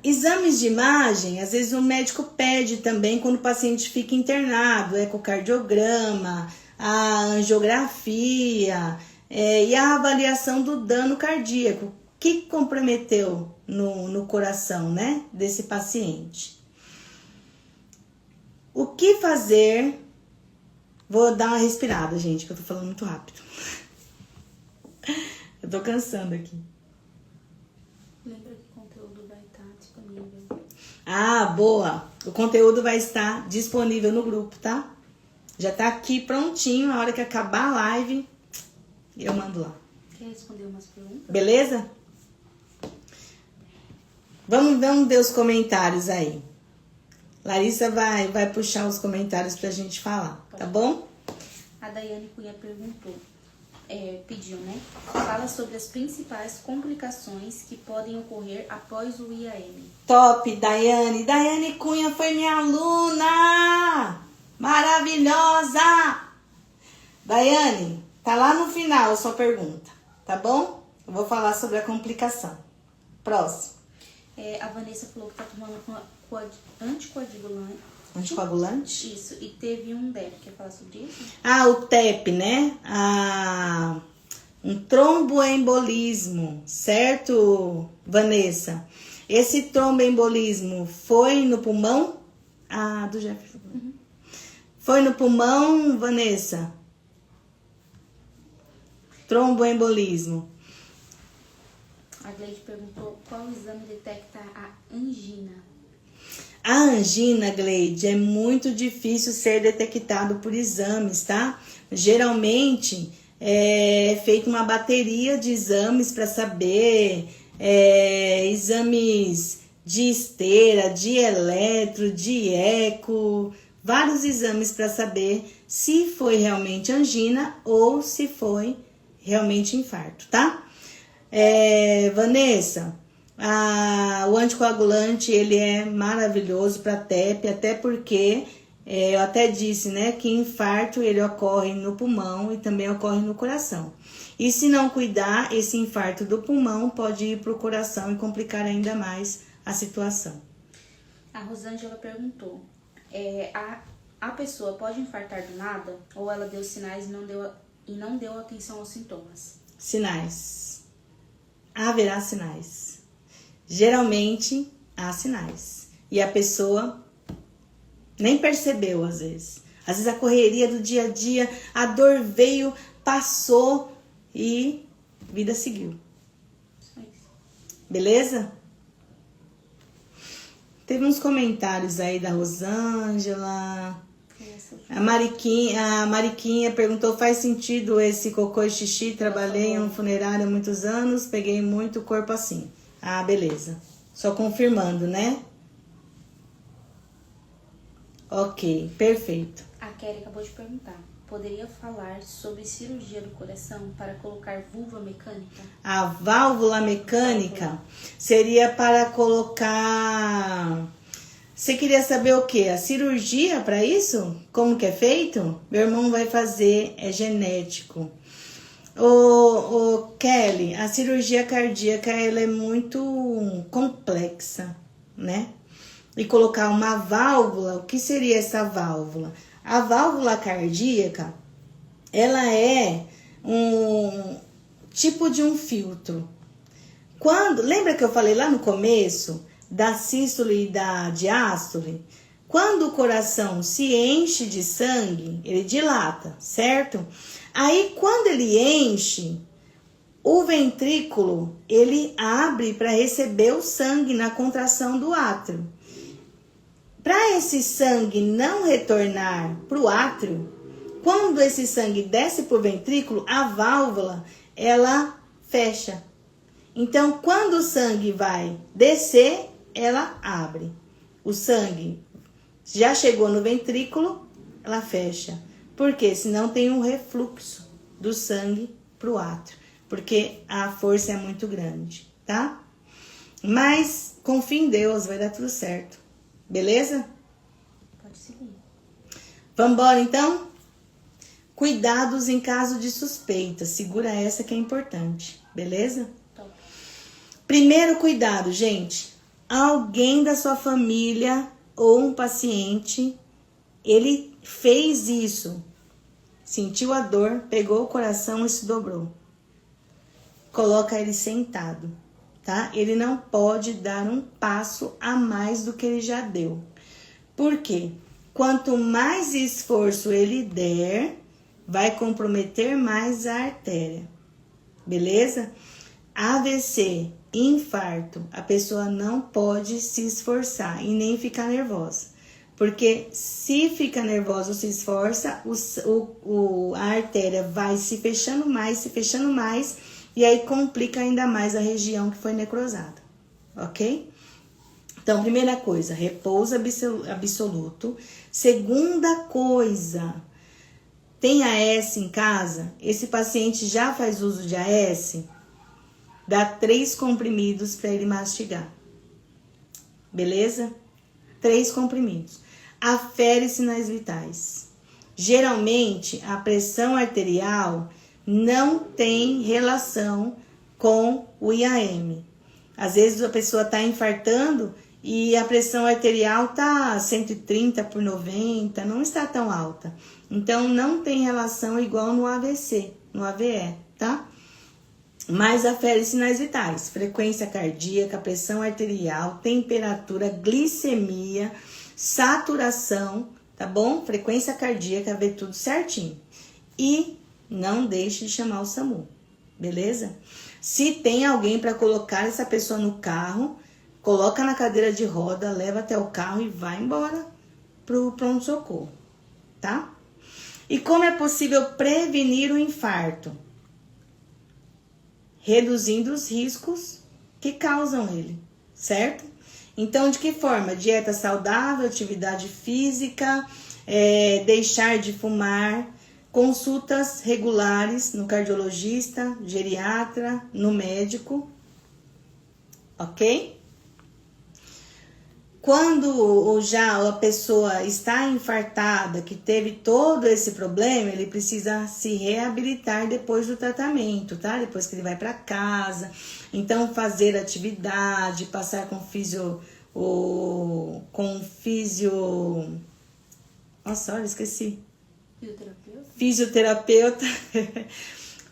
Exames de imagem, às vezes o médico pede também quando o paciente fica internado, ecocardiograma, a angiografia e a avaliação do dano cardíaco. O que comprometeu no coração, né, desse paciente? O que fazer? Vou dar uma respirada, gente, que eu tô falando muito rápido. Eu tô cansando aqui. Lembra que o conteúdo vai estar disponível. Ah, boa! O conteúdo vai estar disponível no grupo, tá? Já tá aqui prontinho. A hora que acabar a live, eu mando lá. Quer responder umas perguntas? Beleza? Vamos ver os comentários aí. Larissa vai puxar os comentários pra gente falar, tá bom? A Daiane Cunha perguntou, pediu, né? Fala sobre as principais complicações que podem ocorrer após o IAM. Top, Daiane. Daiane Cunha foi minha aluna! Maravilhosa! Daiane, tá lá no final a sua pergunta, tá bom? Eu vou falar sobre a complicação. Próximo. A Vanessa falou que tá tomando anticoagulante. Anticoagulante? Isso, e teve um DEP. Quer falar sobre isso? Ah, o TEP, né? Um tromboembolismo, certo, Vanessa? Esse tromboembolismo foi no pulmão? Ah, do Jefferson. Foi no pulmão, Vanessa? Tromboembolismo. A Gleide perguntou qual exame detecta a angina. A angina, Gleide, é muito difícil ser detectado por exames, tá? Geralmente é feita uma bateria de exames para saber, exames de esteira, de eletro, de eco, vários exames para saber se foi realmente angina ou se foi realmente infarto, tá? Vanessa, o anticoagulante ele é maravilhoso para TEP, até porque eu até disse, né, que infarto ele ocorre no pulmão e também ocorre no coração. E se não cuidar, esse infarto do pulmão pode ir para o coração e complicar ainda mais a situação. A Rosângela perguntou, a pessoa pode infartar do nada ou ela deu sinais e não deu atenção aos sintomas? Sinais. Haverá sinais. Geralmente há sinais. E a pessoa nem percebeu às vezes. Às vezes a correria do dia a dia, a dor veio, passou e vida seguiu. Beleza? Teve uns comentários aí da Rosângela. A Mariquinha perguntou, faz sentido esse cocô e xixi? Trabalhei em um funerário há muitos anos, peguei muito corpo assim. Ah, beleza. Só confirmando, né? Ok, perfeito. A Kelly acabou de perguntar, poderia falar sobre cirurgia do coração para colocar vulva mecânica? A válvula mecânica seria para colocar... Você queria saber o quê? A cirurgia para isso? Como que é feito? Meu irmão vai fazer, é genético. Kelly, a cirurgia cardíaca ela é muito complexa, né? E colocar uma válvula, o que seria essa válvula? A válvula cardíaca, ela é um tipo de um filtro. Lembra que eu falei lá no começo da sístole e da diástole? Quando o coração se enche de sangue, ele dilata, certo? Aí, quando ele enche, o ventrículo, ele abre para receber o sangue na contração do átrio. Para esse sangue não retornar para o átrio, quando esse sangue desce para o ventrículo, a válvula, ela fecha. Então, quando o sangue vai descer, ela abre. O sangue já chegou no ventrículo, ela fecha. Por quê? Senão tem um refluxo do sangue para o átrio. Porque a força é muito grande, tá? Mas confia em Deus, vai dar tudo certo. Beleza? Pode seguir. Vamos embora então? Cuidados em caso de suspeita. Segura essa que é importante. Beleza? Top. Primeiro cuidado, gente. Alguém da sua família ou um paciente, ele fez isso. Sentiu a dor, pegou o coração e se dobrou. Coloca ele sentado, tá? Ele não pode dar um passo a mais do que ele já deu. Por quê? Quanto mais esforço ele der, vai comprometer mais a artéria. Beleza? AVC, infarto, a pessoa não pode se esforçar e nem ficar nervosa. Porque se fica nervosa ou se esforça, a artéria vai se fechando mais, e aí complica ainda mais a região que foi necrosada, ok? Então, primeira coisa, repouso absoluto. Segunda coisa, tem AS em casa? Esse paciente já faz uso de AS? Dá 3 comprimidos para ele mastigar. Beleza? 3 comprimidos. Afere sinais vitais. Geralmente, a pressão arterial não tem relação com o IAM. Às vezes a pessoa está infartando e a pressão arterial está 130/90, não está tão alta. Então, não tem relação igual no AVC, no AVE, tá? mas afere sinais vitais, frequência cardíaca, pressão arterial, temperatura, glicemia, saturação, tá bom? Frequência cardíaca, vê tudo certinho. E não deixe de chamar o SAMU, beleza? Se tem alguém para colocar essa pessoa no carro, coloca na cadeira de roda, leva até o carro e vai embora pro pronto-socorro, tá? E como é possível prevenir o infarto? Reduzindo os riscos que causam ele, certo? Então, de que forma? Dieta saudável, atividade física, deixar de fumar, consultas regulares no cardiologista, geriatra, no médico, ok? Quando já a pessoa está infartada, que teve todo esse problema, ele precisa se reabilitar depois do tratamento, tá? Depois que ele vai para casa. Então, fazer atividade, passar com Nossa, olha, esqueci. Fisioterapeuta.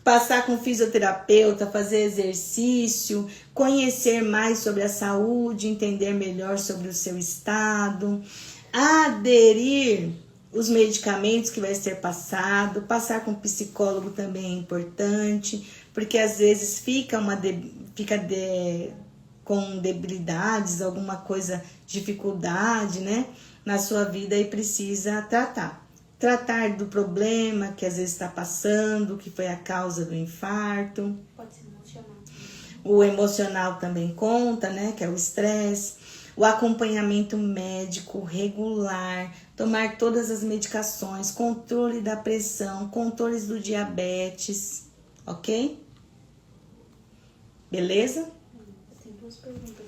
Passar com fisioterapeuta, fazer exercício, conhecer mais sobre a saúde, entender melhor sobre o seu estado, aderir os medicamentos que vai ser passado, passar com psicólogo também é importante, porque às vezes fica com debilidades, alguma coisa, dificuldade, né, na sua vida e precisa tratar do problema que às vezes está passando, que foi a causa do infarto. Pode ser emocional. O emocional também conta, né? Que é o estresse. O acompanhamento médico regular, tomar todas as medicações, controle da pressão, controles do diabetes, ok? Beleza? Tem 2 perguntas aqui.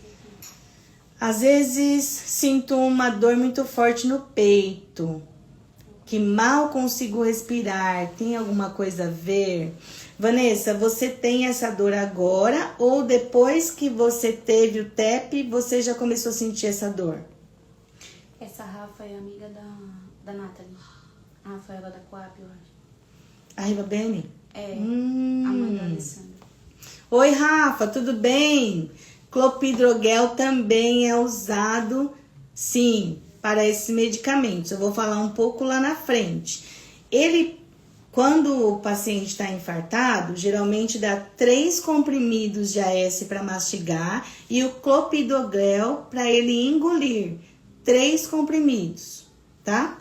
Às vezes sinto uma dor muito forte no peito, que mal consigo respirar, tem alguma coisa a ver? Vanessa, você tem essa dor agora ou depois que você teve o TEP, você já começou a sentir essa dor? Essa Rafa é amiga da Nathalie. A Rafaela da Coab, eu acho. A Riva Bene? É, a mãe da Alessandra. Oi, Rafa, tudo bem? Clopidogrel também é usado, sim, para esses medicamentos. Eu vou falar um pouco lá na frente. Quando o paciente está infartado, geralmente dá 3 comprimidos de AS para mastigar e o clopidogrel para ele engolir. 3 comprimidos, tá?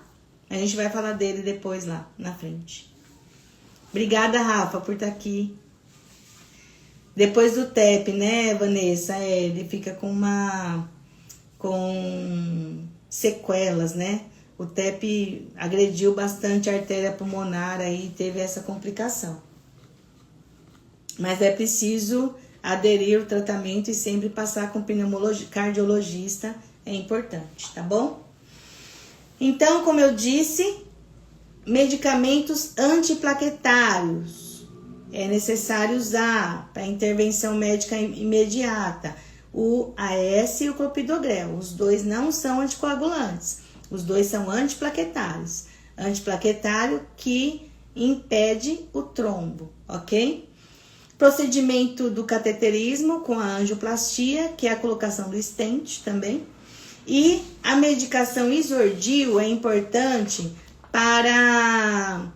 A gente vai falar dele depois lá na frente. Obrigada, Rafa, por estar aqui. Depois do TEP, né, Vanessa? Ele fica com sequelas, né? O TEP agrediu bastante a artéria pulmonar, aí teve essa complicação. Mas é preciso aderir ao tratamento e sempre passar com cardiologista, é importante, tá bom? Então, como eu disse, medicamentos antiplaquetários é necessário usar para intervenção médica imediata. O AS e o clopidogrel, os dois não são anticoagulantes, os dois são antiplaquetários. Antiplaquetário que impede o trombo, ok? Procedimento do cateterismo com a angioplastia, que é a colocação do stent também. E a medicação Isordil é importante para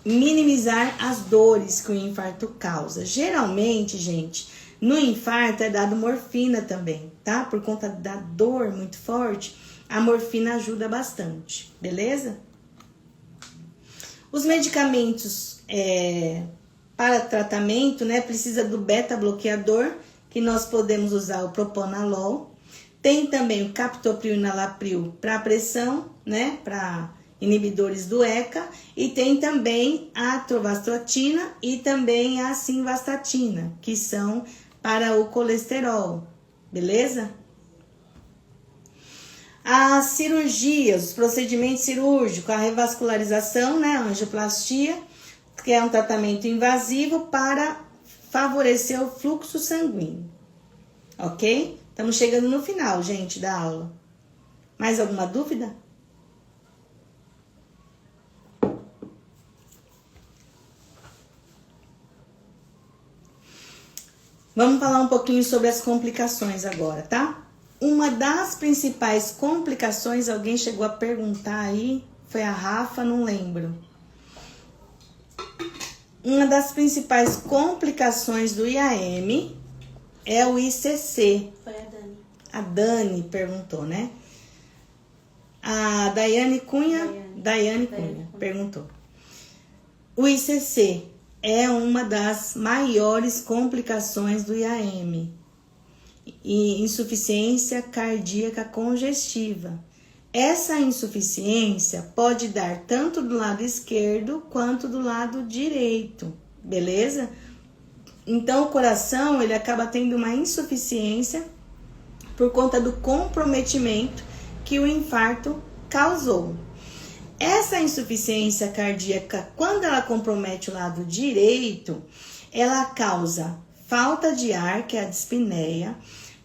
minimizar as dores que o infarto causa. Geralmente, gente, no infarto é dado morfina também, tá? Por conta da dor muito forte, a morfina ajuda bastante, beleza? Os medicamentos para tratamento, né, precisa do beta-bloqueador, que nós podemos usar o propanolol. Tem também o captopril e nalapril para pressão, né, para inibidores do ECA, e tem também a atorvastatina e também a simvastatina, que são para o colesterol, beleza? As cirurgias, os procedimentos cirúrgicos, a revascularização, né, a angioplastia, que é um tratamento invasivo para favorecer o fluxo sanguíneo, ok? Estamos chegando no final, gente, da aula. Mais alguma dúvida? Vamos falar um pouquinho sobre as complicações agora, tá? Uma das principais complicações, alguém chegou a perguntar aí, foi a Rafa, não lembro. Uma das principais complicações do IAM é o ICC. Foi a Dani. A Dani perguntou, né? A Daiane Cunha perguntou. O ICC é uma das maiores complicações do IAM. E insuficiência cardíaca congestiva. Essa insuficiência pode dar tanto do lado esquerdo quanto do lado direito, beleza? Então, o coração, ele acaba tendo uma insuficiência por conta do comprometimento que o infarto causou. Essa insuficiência cardíaca, quando ela compromete o lado direito, ela causa falta de ar, que é a dispneia,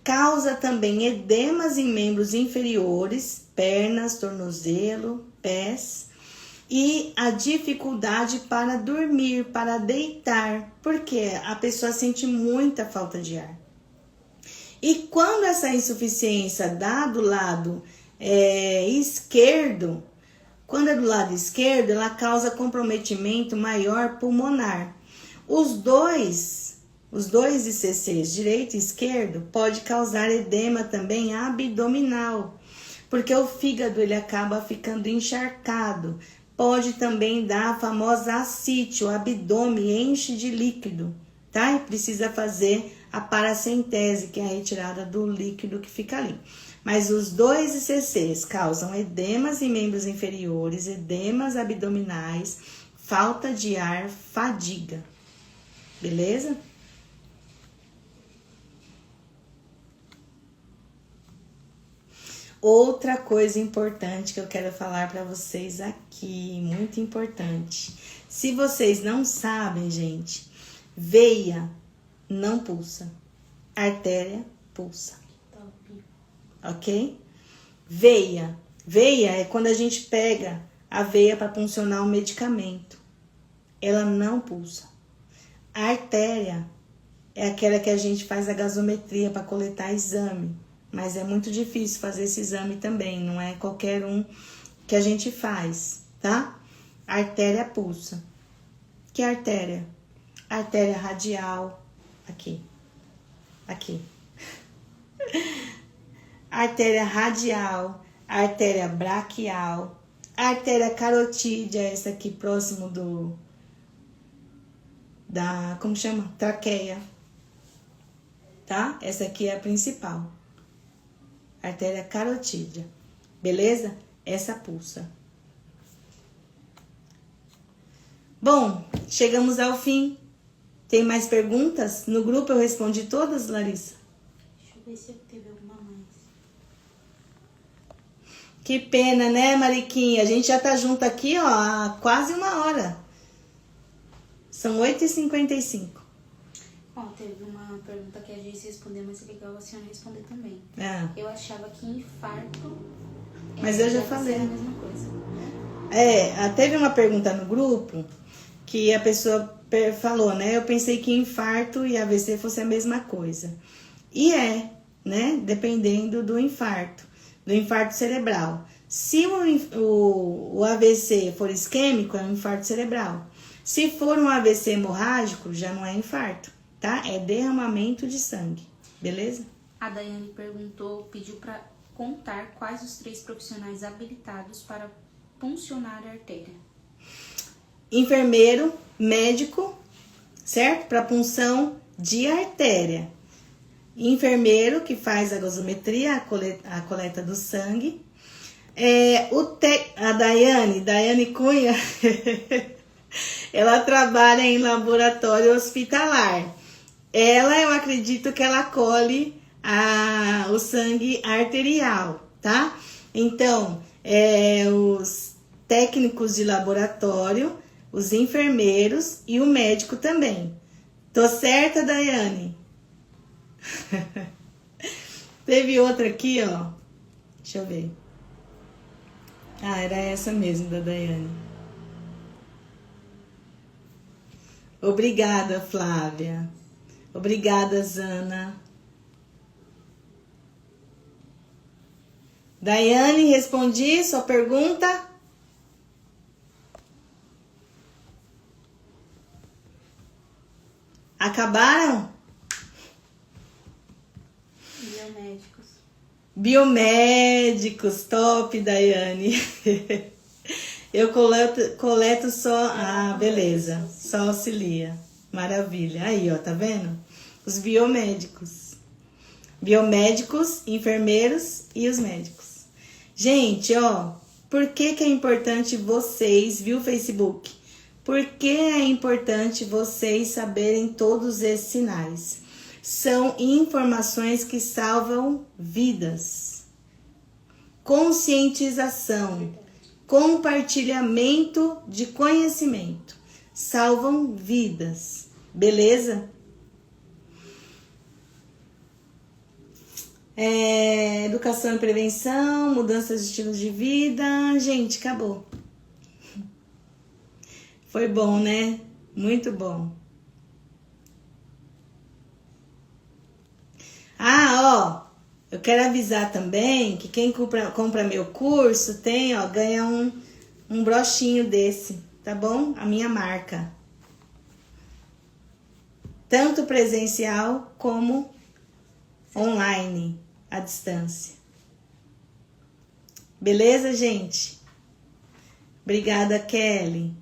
causa também edemas em membros inferiores, pernas, tornozelo, pés, e a dificuldade para dormir, para deitar, porque a pessoa sente muita falta de ar. E quando essa insuficiência dá do lado esquerdo, quando é do lado esquerdo, ela causa comprometimento maior pulmonar. Os dois ICCs, direito e esquerdo, pode causar edema também abdominal, porque o fígado ele acaba ficando encharcado. Pode também dar a famosa ascite, o abdômen enche de líquido, tá? E precisa fazer a paracentese, que é a retirada do líquido que fica ali. Mas os dois ICCs causam edemas em membros inferiores, edemas abdominais, falta de ar, fadiga. Beleza? Outra coisa importante que eu quero falar para vocês aqui, muito importante. Se vocês não sabem, gente, veia não pulsa, artéria pulsa. Ok? Veia. Veia é quando a gente pega a veia para puncionar um medicamento. Ela não pulsa. A artéria é aquela que a gente faz a gasometria para coletar exame. Mas é muito difícil fazer esse exame também. Não é qualquer um que a gente faz, tá? A artéria pulsa. Que artéria? Artéria radial. Aqui. Aqui. Artéria radial, artéria braquial, artéria carotídea, essa aqui próximo como chama? Traqueia, tá? Essa aqui é a principal, artéria carotídea, beleza? Essa pulsa. Bom, chegamos ao fim. Tem mais perguntas? No grupo eu respondi todas, Larissa? Deixa eu ver se teve alguma mais. Que pena, né, Mariquinha? A gente já tá junto aqui, ó, há quase 1 hora. São 8h55. Ó, teve uma pergunta que a gente respondeu, mas é legal a senhora responder também. Eu achava que infarto... Mas eu já falei. A mesma coisa. Teve uma pergunta no grupo que a pessoa falou, né? Eu pensei que infarto e AVC fosse a mesma coisa. E né? Dependendo do infarto cerebral. Se o AVC for isquêmico, é um infarto cerebral. Se for um AVC hemorrágico, já não é infarto, tá? É derramamento de sangue, beleza? A Daiane pediu para contar quais os 3 profissionais habilitados para puncionar a artéria. Enfermeiro, médico, certo? Para punção de artéria. Enfermeiro que faz a gasometria, a coleta do sangue. A Daiane Cunha, ela trabalha em laboratório hospitalar. Eu acredito que ela colhe o sangue arterial, tá? Então, os técnicos de laboratório, os enfermeiros e o médico também. Tô certa, Daiane? Teve outra aqui, ó. Deixa eu ver. Era essa mesmo, da Daiane. Obrigada, Flávia. Obrigada, Zana. Daiane, respondi sua pergunta? Acabaram? Biomédicos. Biomédicos, top, Daiane. Eu coleto só... Ah, beleza. Só auxilia. Maravilha. Aí, ó, tá vendo? Os biomédicos. Biomédicos, enfermeiros e os médicos. Gente, ó, por que é importante vocês, viu, Facebook? Por que é importante vocês saberem todos esses sinais? São informações que salvam vidas. Conscientização, compartilhamento de conhecimento. Salvam vidas. Beleza? Educação e prevenção, mudanças de estilo de vida. Gente, acabou. Foi bom, né? Muito bom. Ah, ó, eu quero avisar também que quem compra meu curso tem, ó, ganha um brochinho desse, tá bom? A minha marca. Tanto presencial como online, à distância. Beleza, gente? Obrigada, Kelly.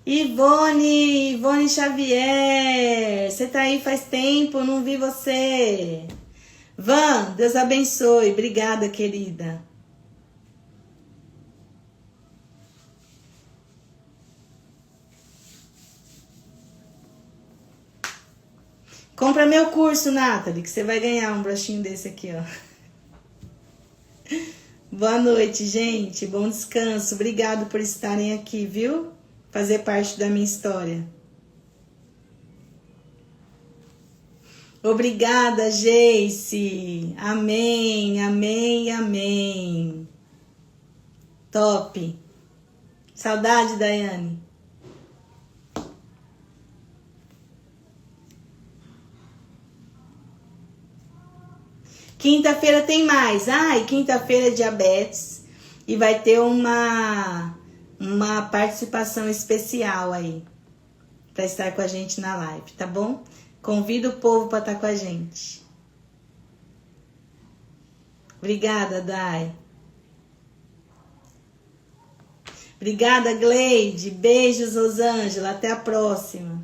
Ivone Xavier, você tá aí faz tempo, não vi você. Van, Deus abençoe, obrigada, querida. Compra meu curso, Nathalie, que você vai ganhar um brochinho desse aqui, ó. Boa noite, gente, bom descanso, obrigado por estarem aqui, viu? Fazer parte da minha história. Obrigada, Geice. Amém, amém, amém. Top. Saudade, Daiane. Quinta-feira tem mais. Ai, quinta-feira é diabetes. E vai ter uma participação especial aí, para estar com a gente na live, tá bom? Convido o povo para estar com a gente. Obrigada, Dai. Obrigada, Gleide. Beijos, Rosângela. Até a próxima.